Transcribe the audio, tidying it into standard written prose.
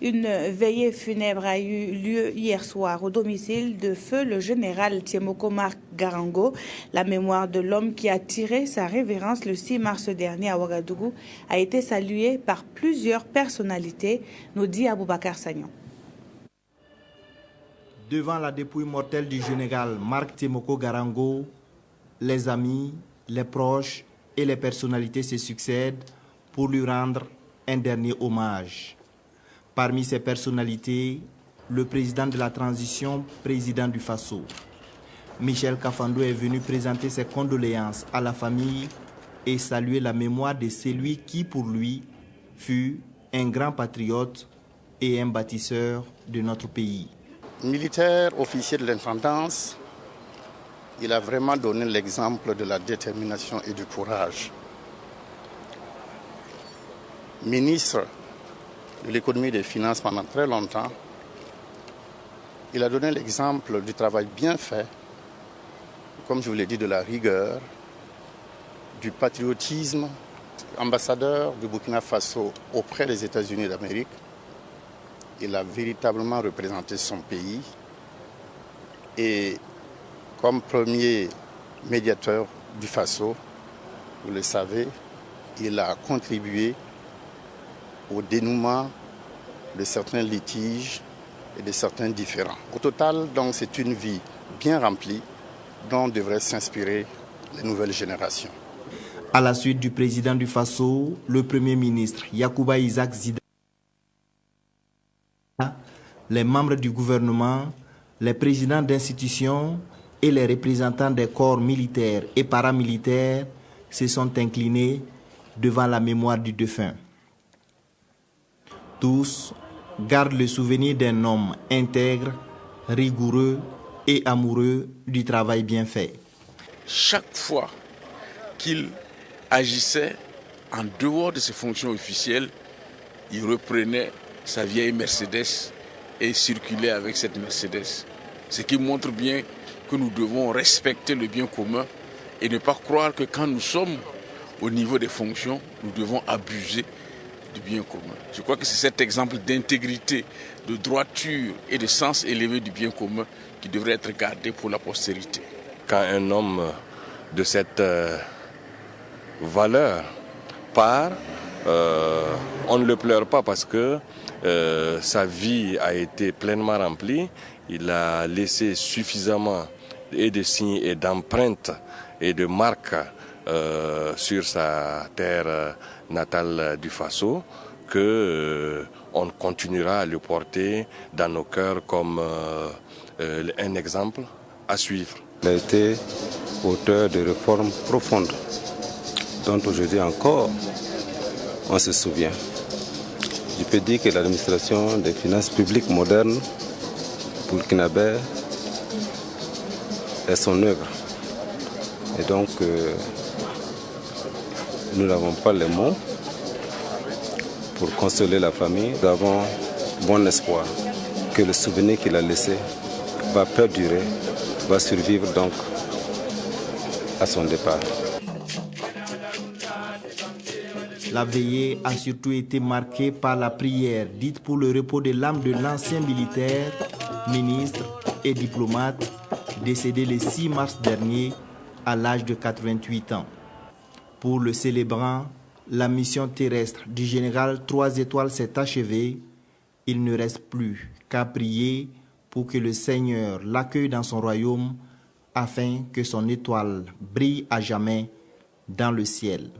Une veillée funèbre a eu lieu hier soir au domicile de feu le général Tiemoko Marc Garango. La mémoire de l'homme qui a tiré sa révérence le 6 mars dernier à Ouagadougou a été saluée par plusieurs personnalités, nous dit Aboubakar Sagnon. Devant la dépouille mortelle du général Marc Tiemoko Garango, les amis, les proches et les personnalités se succèdent pour lui rendre un dernier hommage. Parmi ces personnalités, le président de la transition, président du Faso. Michel Kafando est venu présenter ses condoléances à la famille et saluer la mémoire de celui qui, pour lui, fut un grand patriote et un bâtisseur de notre pays. Militaire, officier de l'intendance, il a vraiment donné l'exemple de la détermination et du courage. Ministre de l'économie et des finances pendant très longtemps, il a donné l'exemple du travail bien fait, comme je vous l'ai dit, de la rigueur, du patriotisme. Ambassadeur du Burkina Faso auprès des États-Unis d'Amérique, il a véritablement représenté son pays et comme premier médiateur du Faso, vous le savez, il a contribué au dénouement de certains litiges et de certains différends. Au total, donc, c'est une vie bien remplie dont devraient s'inspirer les nouvelles générations. À la suite du président du Faso, le premier ministre Yacouba Isaac Zida, les membres du gouvernement, les présidents d'institutions et les représentants des corps militaires et paramilitaires se sont inclinés devant la mémoire du défunt. Tous gardent le souvenir d'un homme intègre, rigoureux et amoureux du travail bien fait. Chaque fois qu'il agissait en dehors de ses fonctions officielles, il reprenait sa vieille Mercedes et circulait avec cette Mercedes. Ce qui montre bien que nous devons respecter le bien commun et ne pas croire que quand nous sommes au niveau des fonctions, nous devons abuser du bien commun. Je crois que c'est cet exemple d'intégrité, de droiture et de sens élevé du bien commun qui devrait être gardé pour la postérité. Quand un homme de cette valeur part, on ne le pleure pas parce que sa vie a été pleinement remplie. Il a laissé suffisamment et de signes et d'empreintes et de marques sur sa terre natale du Faso que on continuera à le porter dans nos cœurs comme un exemple à suivre. Il a été auteur de réformes profondes dont aujourd'hui encore on se souvient. Je peux dire que l'administration des finances publiques modernes burkinabé est son œuvre. Et donc, nous n'avons pas les mots pour consoler la famille. Nous avons bon espoir que le souvenir qu'il a laissé va perdurer, va survivre donc à son départ. La veillée a surtout été marquée par la prière dite pour le repos de l'âme de l'ancien militaire, ministre et diplomate décédé le 6 mars dernier à l'âge de 88 ans. Pour le célébrant, la mission terrestre du général 3 étoiles s'est achevée. Il ne reste plus qu'à prier pour que le Seigneur l'accueille dans son royaume afin que son étoile brille à jamais dans le ciel.